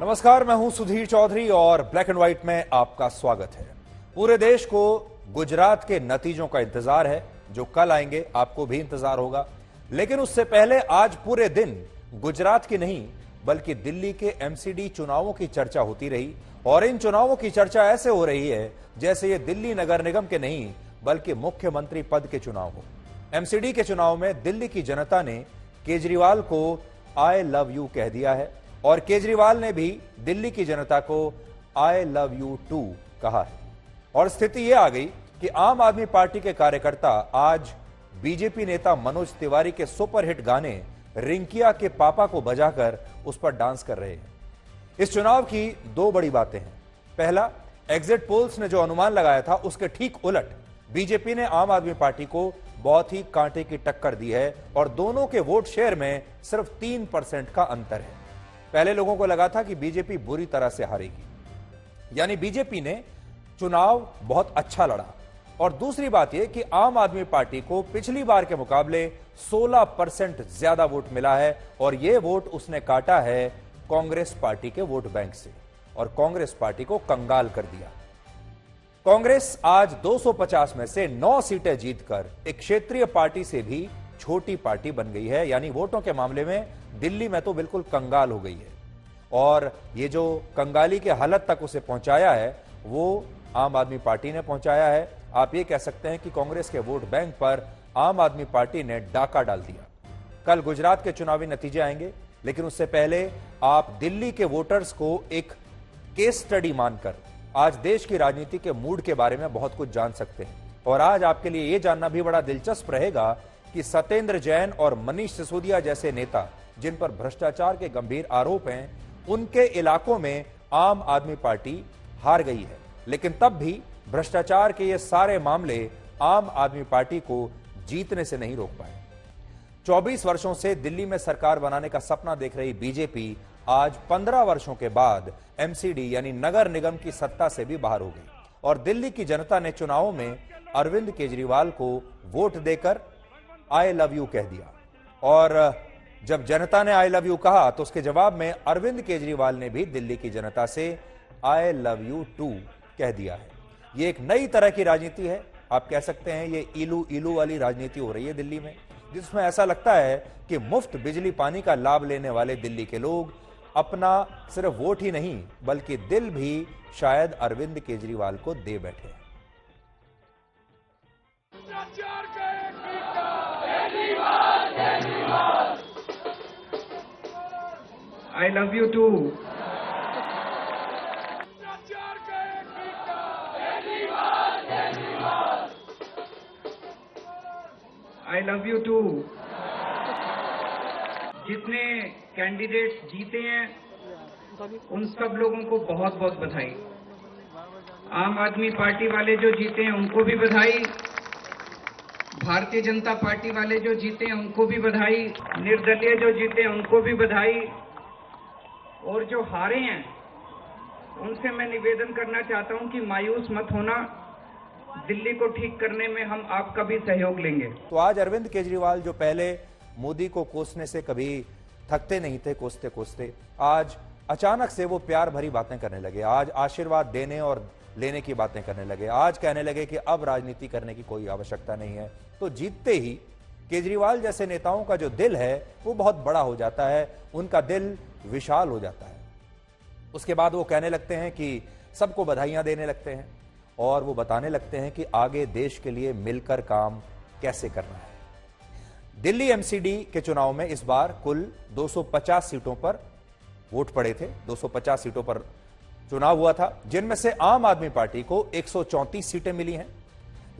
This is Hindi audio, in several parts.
नमस्कार, मैं हूं सुधीर चौधरी और ब्लैक एंड व्हाइट में आपका स्वागत है। पूरे देश को गुजरात के नतीजों का इंतजार है, जो कल आएंगे। आपको भी इंतजार होगा, लेकिन उससे पहले आज पूरे दिन गुजरात की नहीं बल्कि दिल्ली के एमसीडी चुनावों की चर्चा होती रही। और इन चुनावों की चर्चा ऐसे हो रही है जैसे ये दिल्ली नगर निगम के नहीं बल्कि मुख्यमंत्री पद के चुनाव हो। एमसीडी के चुनाव में दिल्ली की जनता ने केजरीवाल को आई लव यू कह दिया है और केजरीवाल ने भी दिल्ली की जनता को आई लव यू टू कहा है। और स्थिति यह आ गई कि आम आदमी पार्टी के कार्यकर्ता आज बीजेपी नेता मनोज तिवारी के सुपरहिट गाने रिंकिया के पापा को बजाकर उस पर डांस कर रहे हैं। इस चुनाव की दो बड़ी बातें हैं। पहला, एग्जिट पोल्स ने जो अनुमान लगाया था उसके ठीक उलट बीजेपी ने आम आदमी पार्टी को बहुत ही कांटे की टक्कर दी है और दोनों के वोट शेयर में सिर्फ 3% का अंतर है। पहले लोगों को लगा था कि बीजेपी बुरी तरह से हारेगी, यानी बीजेपी ने चुनाव बहुत अच्छा लड़ा। और दूसरी बात यह कि आम आदमी पार्टी को पिछली बार के मुकाबले 16% ज्यादा वोट मिला है और यह वोट उसने काटा है कांग्रेस पार्टी के वोट बैंक से और कांग्रेस पार्टी को कंगाल कर दिया। कांग्रेस आज 250 में से 9 सीटें जीतकर एक क्षेत्रीय पार्टी से भी छोटी पार्टी बन गई है, यानी वोटों के मामले में दिल्ली में तो बिल्कुल कंगाल हो गई है। और ये जो कंगाली के हालत तक उसे पहुंचाया है वो आम आदमी पार्टी ने पहुंचाया है। आप ये कह सकते हैं कि कांग्रेस के वोट बैंक पर आम आदमी पार्टी ने डाका डाल दिया। कल गुजरात के चुनावी नतीजे आएंगे, लेकिन उससे पहले आप दिल्ली के वोटर्स को एक केस स्टडी मानकर आज देश की राजनीति के मूड के बारे में बहुत कुछ जान सकते हैं। और आज आपके लिए यह जानना भी बड़ा दिलचस्प रहेगा कि सत्येंद्र जैन और मनीष सिसोदिया जैसे नेता जिन पर भ्रष्टाचार के गंभीर आरोप हैं, उनके इलाकों में आम आदमी पार्टी हार गई है, लेकिन तब भी भ्रष्टाचार के ये सारे मामले आम आदमी पार्टी को जीतने से नहीं रोक पाए। 24 वर्षों से दिल्ली में सरकार बनाने का सपना देख रही बीजेपी आज 15 वर्षों के बाद एमसीडी यानी नगर निगम की सत्ता से भी बाहर हो गई और दिल्ली की जनता ने चुनावों में अरविंद केजरीवाल को वोट देकर आई लव यू कह दिया। और जब जनता ने आई लव यू कहा तो उसके जवाब में अरविंद केजरीवाल ने भी दिल्ली की जनता से आई लव यू टू कह दिया है। ये एक नई तरह की राजनीति है। आप कह सकते हैं ये इलू इलू वाली राजनीति हो रही है दिल्ली में, जिसमें ऐसा लगता है कि मुफ्त बिजली पानी का लाभ लेने वाले दिल्ली के लोग अपना सिर्फ वोट ही नहीं बल्कि दिल भी शायद अरविंद केजरीवाल को दे बैठे। I love you too. I love you too. जितने कैंडिडेट्स जीते हैं उन सब लोगों को बहुत बहुत बधाई। आम आदमी पार्टी वाले जो जीते हैं उनको भी बधाई, भारतीय जनता पार्टी वाले जो जीते हैं उनको भी बधाई, निर्दलीय जो जीते हैं उनको भी बधाई, और जो हारे हैं उनसे मैं निवेदन करना चाहता हूं कि मायूस मत होना, दिल्ली को ठीक करने में हम आपका भी सहयोग लेंगे। तो आज अरविंद केजरीवाल जो पहले मोदी को कोसने से कभी थकते नहीं थे, कोसते कोसते आज अचानक से वो प्यार भरी बातें करने लगे। आज आशीर्वाद देने और लेने की बातें करने लगे। आज कहने लगे कि अब राजनीति करने की कोई आवश्यकता नहीं है। तो जीतते ही केजरीवाल जैसे नेताओं का जो दिल है वो बहुत बड़ा हो जाता है, उनका दिल विशाल हो जाता है। उसके बाद वो कहने लगते हैं कि सबको बधाइयां देने लगते हैं और वो बताने लगते हैं कि आगे देश के लिए मिलकर काम कैसे करना है। दिल्ली एमसीडी के चुनाव में इस बार कुल 250 सीटों पर वोट पड़े थे। 250 सीटों पर चुनाव हुआ था, जिनमें से आम आदमी पार्टी को 134 सीटें मिली हैं,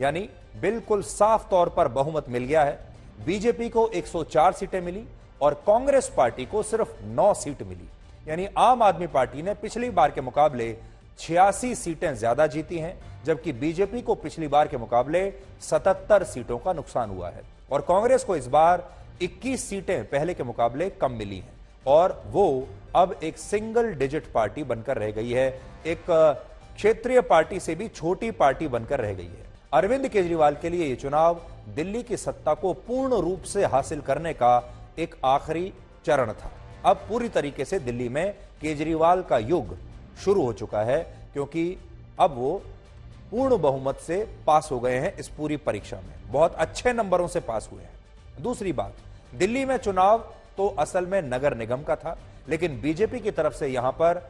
यानी बिल्कुल साफ तौर पर बहुमत मिल गया है। बीजेपी को 104 सीटें मिली और कांग्रेस पार्टी को सिर्फ 9 सीट मिली, यानी आम आदमी पार्टी ने पिछली बार के मुकाबले 86 सीटें ज्यादा जीती हैं, जबकि बीजेपी को पिछली बार के मुकाबले 77 सीटों का नुकसान हुआ है और कांग्रेस को इस बार 21 सीटें पहले के मुकाबले कम मिली हैं और वो अब एक सिंगल डिजिट पार्टी बनकर रह गई है, एक क्षेत्रीय पार्टी से भी छोटी पार्टी बनकर रह गई है। अरविंद केजरीवाल के लिए यह चुनाव दिल्ली की सत्ता को पूर्ण रूप से हासिल करने का एक आखिरी चरण था। अब पूरी तरीके से दिल्ली में केजरीवाल का युग शुरू हो चुका है, क्योंकि अब वो पूर्ण बहुमत से पास हो गए हैं इस पूरी परीक्षा में, बहुत अच्छे नंबरों से पास हुए हैं। दूसरी बात, दिल्ली में चुनाव तो असल में नगर निगम का था, लेकिन बीजेपी की तरफ से यहां पर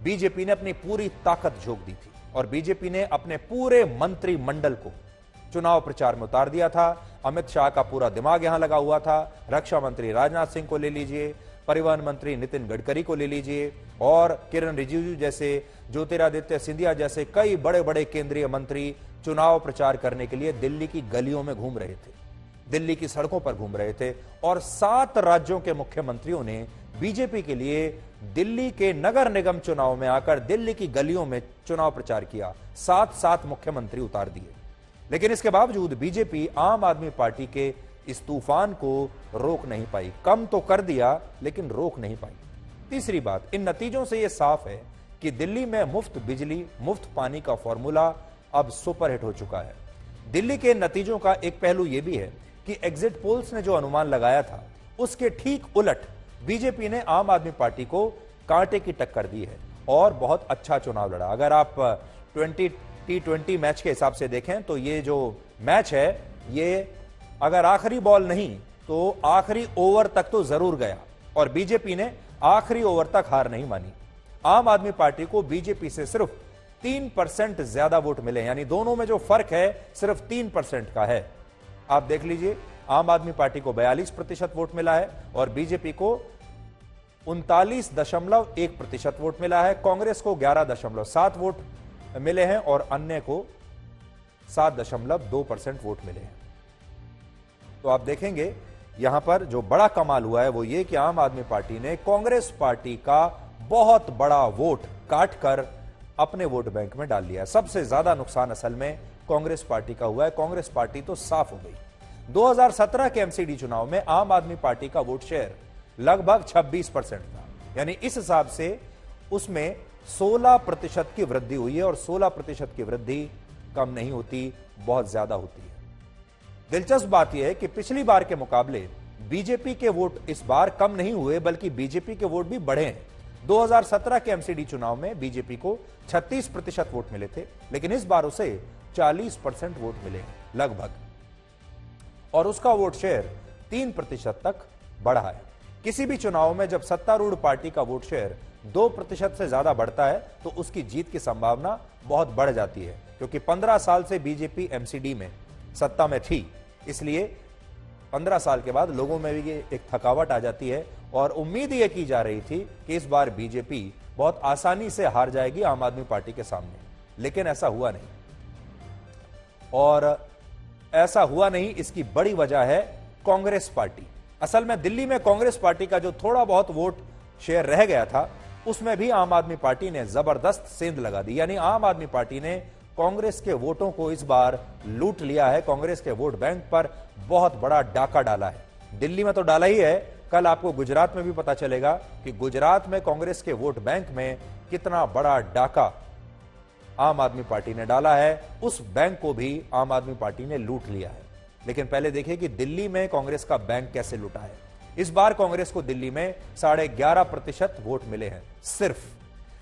बीजेपी ने अपनी पूरी ताकत झोंक दी थी और बीजेपी ने अपने पूरे मंत्रिमंडल को चुनाव प्रचार में उतार दिया था। अमित शाह का पूरा दिमाग यहां लगा हुआ था, रक्षा मंत्री राजनाथ सिंह को ले लीजिए, परिवहन मंत्री नितिन गडकरी को ले लीजिए, और किरण रिजिजू जैसे, ज्योतिरादित्य सिंधिया जैसे कई बड़े बड़े केंद्रीय मंत्री चुनाव प्रचार करने के लिए दिल्ली की गलियों में घूम रहे थे, दिल्ली की सड़कों पर घूम रहे थे। और 7 राज्यों के मुख्यमंत्रियों ने बीजेपी के लिए दिल्ली के नगर निगम चुनाव में आकर दिल्ली की गलियों में चुनाव प्रचार किया। 7 मुख्यमंत्री उतार दिए, लेकिन इसके बावजूद बीजेपी आम आदमी पार्टी के इस तूफान को रोक नहीं पाई। कम तो कर दिया, लेकिन रोक नहीं पाई। तीसरी बात, इन नतीजों से यह साफ है कि दिल्ली में मुफ्त बिजली, मुफ्त पानी का फॉर्मूला अब सुपरहिट हो चुका है। दिल्ली के नतीजों का एक पहलू यह भी है कि एग्जिट पोल्स ने जो अनुमान लगाया था, उसके ठीक उलट बीजेपी ने आम आदमी पार्टी को कांटे की टक्कर दी है और बहुत अच्छा चुनाव लड़ा। अगर आप T20 मैच के हिसाब से देखें तो ये जो मैच है, ये अगर आखिरी बॉल नहीं तो आखिरी ओवर तक तो जरूर गया और बीजेपी ने आखिरी ओवर तक हार नहीं मानी। आम आदमी पार्टी को बीजेपी से सिर्फ 3% ज्यादा वोट मिले, यानी दोनों में जो फर्क है सिर्फ 3% का है। आप देख लीजिए, आम आदमी पार्टी को 42% वोट मिला है और बीजेपी को 39.1% वोट मिला है। कांग्रेस को 11.7 वोट मिले हैं और अन्य को 7.2% वोट मिले हैं। तो आप देखेंगे यहां पर जो बड़ा कमाल हुआ है वो ये कि आम आदमी पार्टी ने कांग्रेस पार्टी का बहुत बड़ा वोट काटकर अपने वोट बैंक में डाल लिया। सबसे ज्यादा नुकसान असल में कांग्रेस पार्टी का हुआ है। कांग्रेस पार्टी तो साफ हो गई। 2017 के एमसीडी चुनाव में आम आदमी पार्टी का वोट शेयर लगभग 26% था, यानी इस हिसाब से उसमें 16% की वृद्धि हुई है और 16% की वृद्धि कम नहीं होती, बहुत ज्यादा होती है। दिलचस्प बात यह है कि पिछली बार के मुकाबले बीजेपी के वोट इस बार कम नहीं हुए, बल्कि बीजेपी के वोट भी बढ़े हैं। 2017 के एमसीडी चुनाव में बीजेपी को 36% वोट मिले थे, लेकिन इस बार उसे 40% वोट मिले लगभग, और उसका वोट शेयर 3% तक बढ़ा है। किसी भी चुनाव में जब सत्तारूढ़ पार्टी का वोट शेयर 2% से ज्यादा बढ़ता है तो उसकी जीत की संभावना बहुत बढ़ जाती है, क्योंकि 15 साल से बीजेपी एमसीडी में सत्ता में थी, इसलिए 15 साल के बाद लोगों में भी एक थकावट आ जाती है और उम्मीद यह की जा रही थी कि इस बार बीजेपी बहुत आसानी से हार जाएगी आम आदमी पार्टी के सामने, लेकिन ऐसा हुआ नहीं। और ऐसा हुआ नहीं, इसकी बड़ी वजह है कांग्रेस पार्टी। असल में दिल्ली में कांग्रेस पार्टी का जो थोड़ा बहुत वोट शेयर रह गया था, उसमें भी आम आदमी पार्टी ने जबरदस्त सेंध लगा दी, यानी आम आदमी पार्टी ने कांग्रेस के वोटों को इस बार लूट लिया है। कांग्रेस के वोट बैंक पर बहुत बड़ा डाका डाला है। दिल्ली में तो डाला ही है, कल आपको गुजरात में भी पता चलेगा कि गुजरात में कांग्रेस के वोट बैंक में कितना बड़ा डाका आम आदमी पार्टी ने डाला है। उस बैंक को भी आम आदमी पार्टी ने लूट लिया है। लेकिन पहले देखिए कि दिल्ली में कांग्रेस का बैंक कैसे लूटा है। इस बार कांग्रेस को दिल्ली में 11.5% वोट मिले हैं सिर्फ,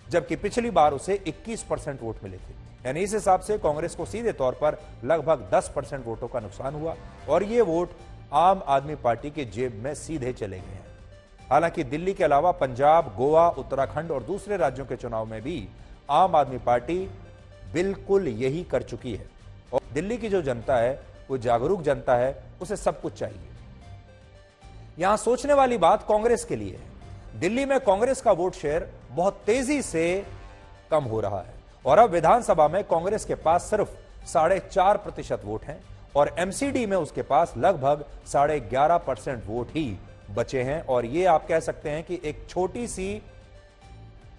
जबकि पिछली बार उसे 21% वोट मिले थे। यानी इस हिसाब से कांग्रेस को सीधे तौर पर लगभग 10% वोटों का नुकसान हुआ और ये वोट आम आदमी पार्टी के जेब में सीधे चले गए हैं। हालांकि दिल्ली के अलावा पंजाब, गोवा, उत्तराखंड और दूसरे राज्यों के चुनाव में भी आम आदमी पार्टी बिल्कुल यही कर चुकी है। और दिल्ली की जो जनता है वो जागरूक जनता है, उसे सब कुछ चाहिए। यहां सोचने वाली बात कांग्रेस के लिए है। दिल्ली में कांग्रेस का वोट शेयर बहुत तेजी से कम हो रहा है और अब विधानसभा में कांग्रेस के पास सिर्फ 4.5% वोट हैं और एमसीडी में उसके पास लगभग 11.5% वोट ही बचे हैं। और ये आप कह सकते हैं कि एक छोटी सी,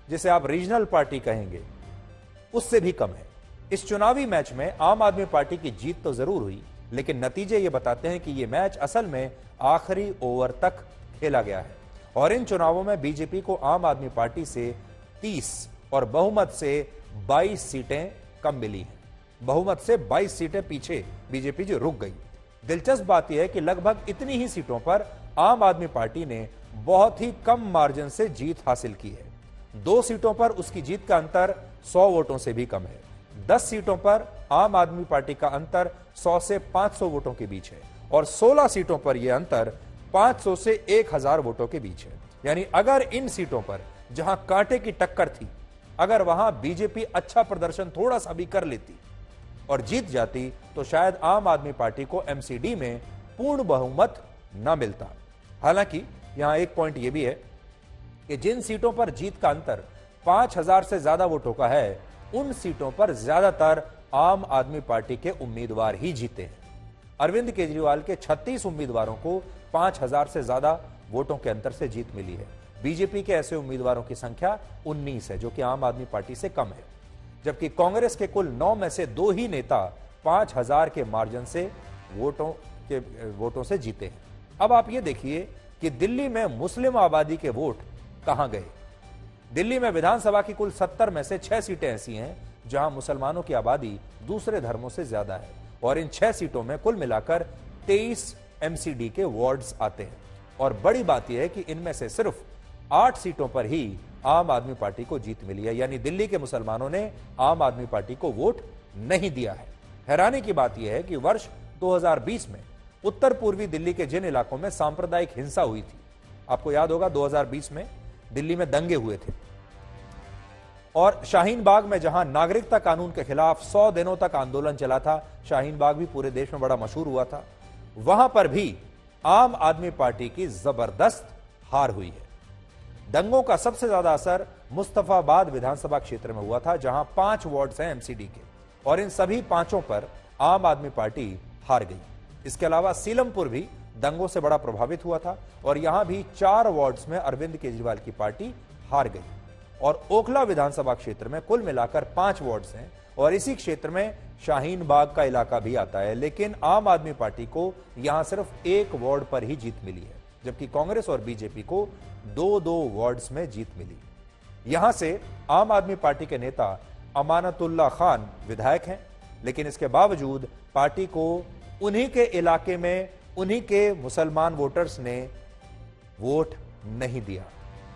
जिसे आप रीजनल पार्टी कहेंगे, उससे भी कम है। इस चुनावी मैच में आम आदमी पार्टी की जीत तो जरूर हुई, लेकिन नतीजे ये बताते हैं कि यह मैच असल में आखिरी ओवर तक खेला गया है और इन चुनावों में बीजेपी को आम आदमी पार्टी से 30 और बहुमत से 22 सीटें कम मिली हैं। बहुमत से 22 सीटें पीछे बीजेपी जो रुक गई। दिलचस्प बात यह है कि लगभग इतनी ही सीटों पर आम आदमी पार्टी ने बहुत ही कम मार्जिन से जीत हासिल की है। 2 सीटों पर उसकी जीत का अंतर 100 वोटों से भी कम है। 10 सीटों पर आम आदमी पार्टी का अंतर 100 से 500 वोटों के बीच है और 16 सीटों पर यह अंतर 500 से 1000 वोटों के बीच है। यानी अगर इन सीटों पर जहां कांटे की टक्कर थी, अगर वहां बीजेपी अच्छा प्रदर्शन थोड़ा सा भी कर लेती और जीत जाती तो शायद आम आदमी पार्टी को एमसीडी में पूर्ण बहुमत न मिलता। हालांकि यहां एक पॉइंट यह भी है कि जिन सीटों पर जीत का अंतर 5000 से ज्यादा वोटों का है, उन सीटों पर ज्यादातर आम आदमी पार्टी के उम्मीदवार ही जीते हैं। अरविंद केजरीवाल के 36 उम्मीदवारों को 5000 से ज्यादा वोटों के अंतर से जीत मिली है। बीजेपी के ऐसे उम्मीदवारों की संख्या 19 है, जो कि आम आदमी पार्टी से कम है, जबकि कांग्रेस के कुल 9 में से 2 ही नेता 5000 के मार्जिन से वोटों से जीते हैं। अब आप ये देखिए कि दिल्ली में मुस्लिम आबादी के वोट कहां गए। दिल्ली में विधानसभा की कुल 70 में से 6 सीटें ऐसी हैं जहां मुसलमानों की आबादी दूसरे धर्मों से ज्यादा है और इन 6 सीटों में कुल मिलाकर 23 एमसीडी के वार्ड्स आते हैं। और बड़ी बात यह है कि इनमें से सिर्फ 8 सीटों पर ही आम आदमी पार्टी को जीत मिली है, यानी दिल्ली के मुसलमानों ने आम आदमी पार्टी को वोट नहीं दिया है। हैरानी की बात यह है कि वर्ष 2020 में उत्तर पूर्वी दिल्ली के जिन इलाकों में सांप्रदायिक हिंसा हुई थी, आपको याद होगा 2020 में दिल्ली में दंगे हुए थे और शाहीन बाग में जहां नागरिकता कानून के खिलाफ 100 दिनों तक आंदोलन चला था, शाहीन बाग भी पूरे देश में बड़ा मशहूर हुआ था, वहां पर भी आम आदमी पार्टी की जबरदस्त हार हुई है। दंगों का सबसे ज्यादा असर मुस्तफाबाद विधानसभा क्षेत्र में हुआ था, जहां 5 वार्ड्स हैं एमसीडी के और इन सभी 5 पर आम आदमी पार्टी हार गई। इसके अलावा सीलमपुर भी दंगों से बड़ा प्रभावित हुआ था और यहां भी 4 वार्ड्स में अरविंद केजरीवाल की पार्टी हार गई। और ओखला विधानसभा क्षेत्र में कुल मिलाकर 5 वार्ड्स हैं और इसी क्षेत्र में शाहीन बाग का इलाका भी आता है, लेकिन आम आदमी पार्टी को यहां सिर्फ 1 वार्ड पर ही जीत मिली है, जबकि कांग्रेस और बीजेपी को 2-2 वार्ड्स में जीत मिली। यहां से आम आदमी पार्टी के नेता अमानतुल्लाह खान विधायक हैं, लेकिन इसके बावजूद पार्टी को उन्हीं के इलाके में उन्हीं के मुसलमान वोटर्स ने वोट नहीं दिया।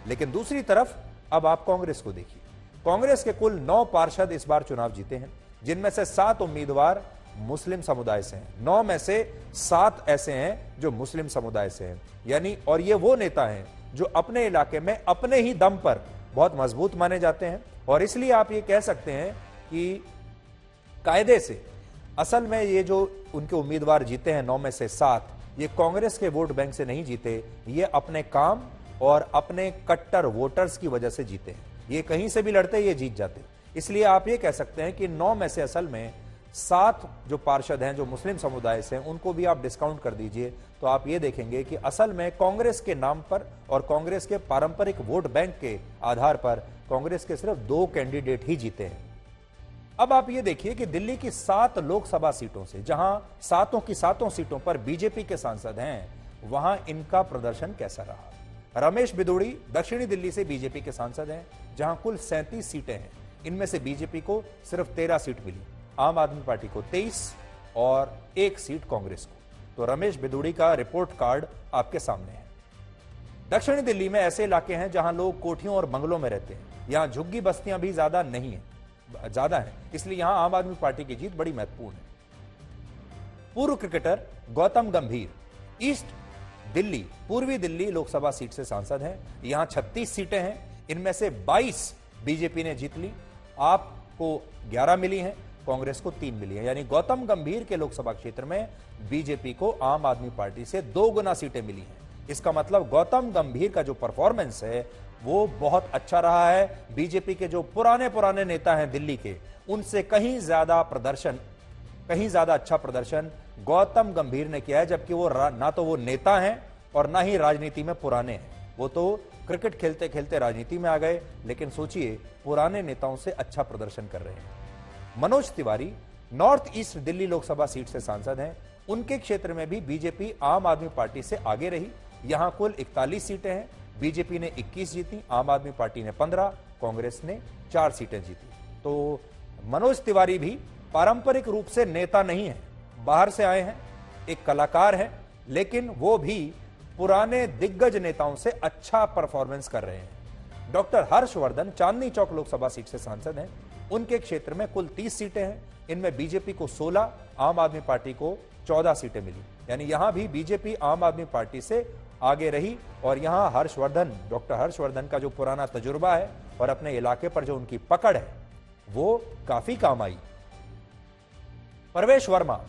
लेकिन दूसरी तरफ अब आप कांग्रेस को देखिए। कांग्रेस के कुल 9 पार्षद इस बार चुनाव जीते हैं, जिनमें से 7 उम्मीदवार मुस्लिम समुदाय से हैं। 9 में से 7 ऐसे हैं जो मुस्लिम समुदाय से हैं, यानी और ये वो नेता हैं जो अपने इलाके में अपने ही दम पर बहुत मजबूत माने जाते हैं। और इसलिए आप ये कह सकते हैं कि कायदे से असल में ये जो उनके उम्मीदवार जीते हैं 9 में से 7, ये कांग्रेस के वोट बैंक से नहीं जीते, ये अपने काम और अपने कट्टर वोटर्स की वजह से जीते हैं। ये कहीं से भी लड़ते ये जीत जाते। इसलिए आप ये कह सकते हैं कि 9 में से असल में 7 जो पार्षद हैं जो मुस्लिम समुदाय से हैं, उनको भी आप डिस्काउंट कर दीजिए तो आप ये देखेंगे कि असल में कांग्रेस के नाम पर और कांग्रेस के पारंपरिक वोट बैंक के आधार पर कांग्रेस के सिर्फ 2 कैंडिडेट ही जीते हैं। अब आप ये देखिए कि दिल्ली की 7 लोकसभा सीटों से, जहां 7 की 7 सीटों पर बीजेपी के सांसद हैं, वहां इनका प्रदर्शन कैसा रहा। रमेश बिदुड़ी दक्षिणी दिल्ली से बीजेपी के सांसद हैं, जहां कुल 37 सीटें हैं। इनमें से बीजेपी को सिर्फ 13 सीट मिली, आम आदमी पार्टी को 23 और 1 सीट कांग्रेस को। तो रमेश बिदुड़ी का रिपोर्ट कार्ड आपके सामने है। दक्षिणी दिल्ली में ऐसे इलाके हैं जहां लोग कोठियों और बंगलों में रहते हैं, यहां झुग्गी बस्तियां भी ज्यादा है, इसलिए यहां आम आदमी पार्टी की जीत बड़ी महत्वपूर्ण है। पूर्व क्रिकेटर गौतम गंभीर ईस्ट दिल्ली, पूर्वी दिल्ली लोकसभा सीट से सांसद हैं। यहां 36 सीटें हैं, इनमें से 22 बीजेपी ने जीत ली, आपको 11 मिली हैं, कांग्रेस को 3 मिली है। यानी गौतम गंभीर के लोकसभा क्षेत्र में बीजेपी को आम आदमी पार्टी से 2 गुना सीटें मिली हैं। इसका मतलब गौतम गंभीर का जो परफॉर्मेंस है वो बहुत अच्छा रहा है। बीजेपी के जो पुराने नेता हैं दिल्ली के, उनसे कहीं ज्यादा अच्छा प्रदर्शन गौतम गंभीर ने किया है, जबकि वो ना तो वो नेता हैं और ना ही राजनीति में पुराने हैं। वो तो क्रिकेट खेलते खेलते राजनीति में आ गए, लेकिन सोचिए पुराने नेताओं से अच्छा प्रदर्शन कर रहे हैं। Manoj Tiwari north east Delhi Lok Sabha seat से सांसद हैं। उनके क्षेत्र में भी बीजेपी आम आदमी पार्टी से आगे रही। यहां कुल 41 सीटें हैं, बीजेपी ने 21 जीती, आम आदमी पार्टी ने 15, कांग्रेस ने 4 सीटें जीती। तो मनोज तिवारी भी पारंपरिक रूप से नेता नहीं है, बाहर से आए हैं, एक कलाकार हैं, लेकिन वो भी पुराने दिग्गज नेताओं से अच्छा परफॉर्मेंस कर रहे हैं। डॉक्टर हर्षवर्धन चांदनी चौक लोकसभा सीट से सांसद हैं। उनके क्षेत्र में कुल 30 सीटें हैं। इनमें बीजेपी को 16, आम आदमी पार्टी को 14 सीटें मिली। यानी यहां भी बीजेपी आम आदमी पार्टी से आगे रही और यहां डॉक्टर हर्षवर्धन का जो पुराना तजुर्बा है और अपने इलाके पर जो उनकी पकड़ है वो काफी काम आई। प्रवेश वर्मा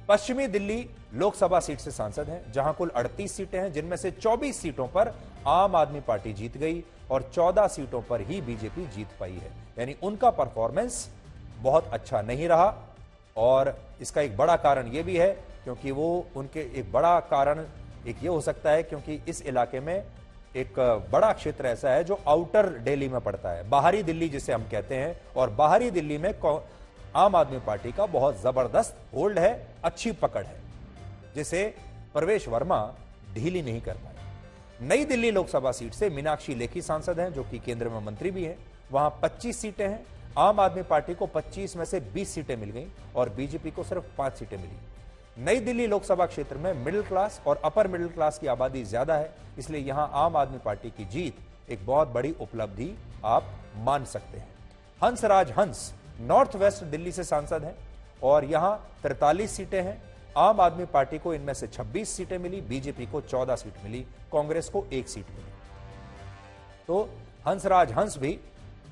पश्चिमी दिल्ली लोकसभा सीट से सांसद हैं, जहां कुल 38 सीटें हैं, जिनमें से 24 सीटों पर आम आदमी पार्टी जीत गई और 14 सीटों पर ही बीजेपी जीत पाई है। यानी उनका परफॉर्मेंस बहुत अच्छा नहीं रहा और इसका एक बड़ा कारण यह भी है क्योंकि वो उनके एक बड़ा कारण एक ये हो सकता है क्योंकि इस इलाके में एक बड़ा क्षेत्र ऐसा है जो आउटर दिल्ली में पड़ता है, बाहरी दिल्ली जिसे हम कहते हैं, और बाहरी दिल्ली में आम आदमी पार्टी का बहुत जबरदस्त होल्ड है, अच्छी पकड़ है, जिसे प्रवेश वर्मा ढीली नहीं कर पाए। नई दिल्ली लोकसभा सीट से मीनाक्षी लेखी सांसद हैं, जो कि केंद्र में मंत्री भी हैं। वहां 25 सीटें हैं। आम आदमी पार्टी को 25 में से 20 सीटें मिल गई और बीजेपी को सिर्फ 5 सीटें मिली। नई दिल्ली लोकसभा क्षेत्र में मिडिल क्लास और अपर मिडिल क्लास की आबादी ज्यादा है, इसलिए यहां आम आदमी पार्टी की जीत एक बहुत बड़ी उपलब्धि आप मान सकते हैं। हंसराज हंस नॉर्थ वेस्ट दिल्ली से सांसद हैं और यहां 43 सीटें हैं। आम आदमी पार्टी को इनमें से 26 सीटें मिली, बीजेपी को 14 सीट मिली, कांग्रेस को 1 सीट मिली। तो हंसराज हंस भी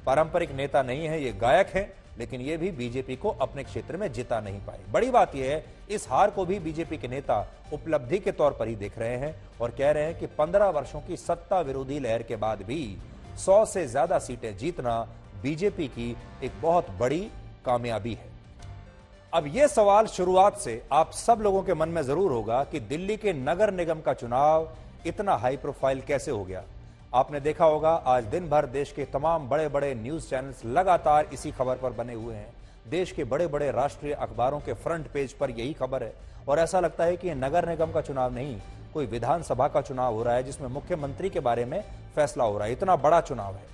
पारंपरिक नेता नहीं है, ये गायक हैं, लेकिन ये भी बीजेपी को अपने क्षेत्र में जिता नहीं पाए। बड़ी बात यह है, इस हार को भी बीजेपी के नेता उपलब्धि के तौर पर ही देख रहे हैं और कह रहे हैं कि 15 वर्षों की सत्ता विरोधी लहर के बाद भी 100 से ज्यादा सीटें जीतना बीजेपी की एक बहुत बड़ी कामयाबी है। अब यह सवाल शुरुआत से आप सब लोगों के मन में जरूर होगा कि दिल्ली के नगर निगम का चुनाव इतना हाई प्रोफाइल कैसे हो गया। आपने देखा होगा आज दिन भर देश के तमाम बड़े बड़े न्यूज चैनल्स लगातार इसी खबर पर बने हुए हैं। देश के बड़े बड़े राष्ट्रीय अखबारों के फ्रंट पेज पर यही खबर है और ऐसा लगता है कि यह नगर निगम का चुनाव नहीं, कोई विधानसभा का चुनाव हो रहा है जिसमें मुख्यमंत्री के बारे में फैसला हो रहा है। इतना बड़ा चुनाव है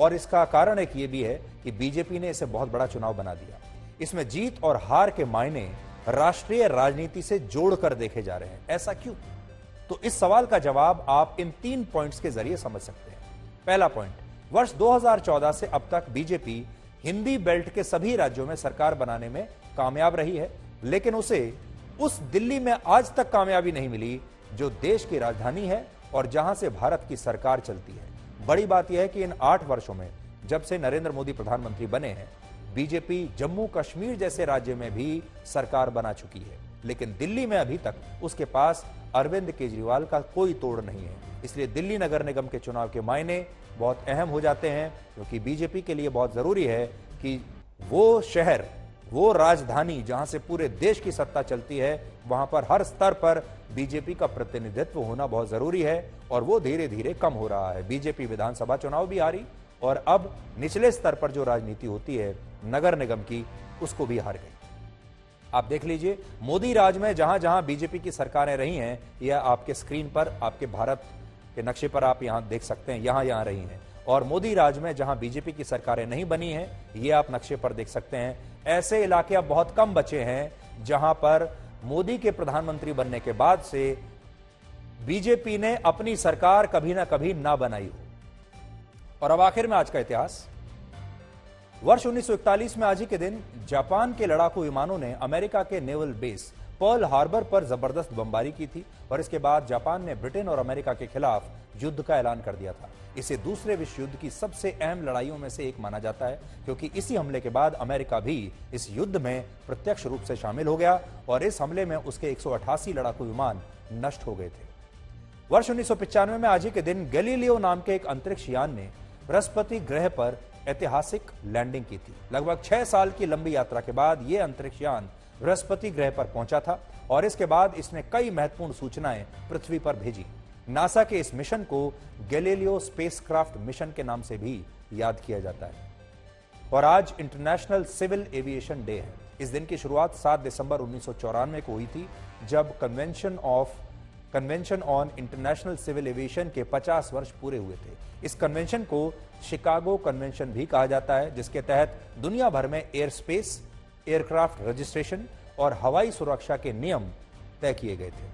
और इसका कारण एक ये भी है कि बीजेपी ने इसे बहुत बड़ा चुनाव बना दिया। इसमें जीत और हार के मायने राष्ट्रीय राजनीति से जोड़कर देखे जा रहे हैं। ऐसा क्यों? तो इस सवाल का जवाब आप इन 3 पॉइंट्स के जरिए समझ सकते हैं। पहला पॉइंट, वर्ष 2014 से अब तक बीजेपी हिंदी बेल्ट के सभी राज्यों में सरकार बनाने में कामयाब रही है, लेकिन उसे उस दिल्ली में आज तक कामयाबी नहीं मिली जो देश की राजधानी है और जहां से भारत की सरकार चलती है। बड़ी बात यह है कि इन 8 वर्षों में जब से नरेंद्र मोदी प्रधानमंत्री बने हैं, बीजेपी जम्मू कश्मीर जैसे राज्य में भी सरकार बना चुकी है, लेकिन दिल्ली में अभी तक उसके पास अरविंद केजरीवाल का कोई तोड़ नहीं है। इसलिए दिल्ली नगर निगम के चुनाव के मायने बहुत अहम हो जाते हैं, क्योंकि बीजेपी के लिए बहुत जरूरी है कि वो शहर, वो राजधानी जहां से पूरे देश की सत्ता चलती है, वहां पर हर स्तर पर बीजेपी का प्रतिनिधित्व होना बहुत जरूरी है और वो धीरे धीरे कम हो रहा है। बीजेपी विधानसभा चुनाव भी हारी और अब निचले स्तर पर जो राजनीति होती है नगर निगम की, उसको भी हार गई। आप देख लीजिए, मोदी राज में जहां जहां बीजेपी की सरकारें रही हैं, यह आपके स्क्रीन पर, आपके भारत के नक्शे पर आप यहां देख सकते हैं, यहां रही हैं। और मोदी राज में जहां बीजेपी की सरकारें नहीं बनी हैं, ये आप नक्शे पर देख सकते हैं। ऐसे इलाके अब बहुत कम बचे हैं जहां पर मोदी के प्रधानमंत्री बनने के बाद से बीजेपी ने अपनी सरकार कभी ना कभी ना बनाई हो। और अब आखिर में आज का इतिहास। वर्ष 1941 में आज ही के दिन जापान के लड़ाकू विमानों ने अमेरिका के नेवल बेस पर्ल हार्बर पर जबरदस्त बमबारी की थी और इसके बाद जापान ने ब्रिटेन और अमेरिका के खिलाफ युद्ध का ऐलान कर दिया था। इसे दूसरे विश्व युद्ध की सबसे अहम लड़ाइयों में से एक माना जाता है, क्योंकि इसी हमले के बाद अमेरिका भी इस युद्ध में प्रत्यक्ष रूप से शामिल हो गया और इस हमले में उसके 188 लड़ाकू विमान नष्ट हो गए थे। वर्ष 1995 में आज ही के दिन गैलीलियो नाम के एक अंतरिक्ष यान ने बृहस्पति ग्रह पर ऐतिहासिक लैंडिंग की थी। लगभग 6 साल की लंबी यात्रा के बाद यह अंतरिक्ष यान बृहस्पति ग्रह पर पहुंचा था और इसके बाद इसने कई महत्वपूर्ण सूचनाएं पृथ्वी पर भेजी। नासा के इस मिशन को गैलीलियो स्पेसक्राफ्ट मिशन के नाम से भी याद किया जाता है। और आज इंटरनेशनल सिविल एविएशन डे है। इस दिन की शुरुआत 7 दिसंबर 1994 को हुई थी, जब convention on international civil aviation के 50 वर्ष पूरे हुए थे। इस कन्वेंशन को शिकागो कन्वेंशन भी कहा जाता है, जिसके तहत दुनिया भर में एयर स्पेस, एयरक्राफ्ट रजिस्ट्रेशन और हवाई सुरक्षा के नियम तय किए गए थे।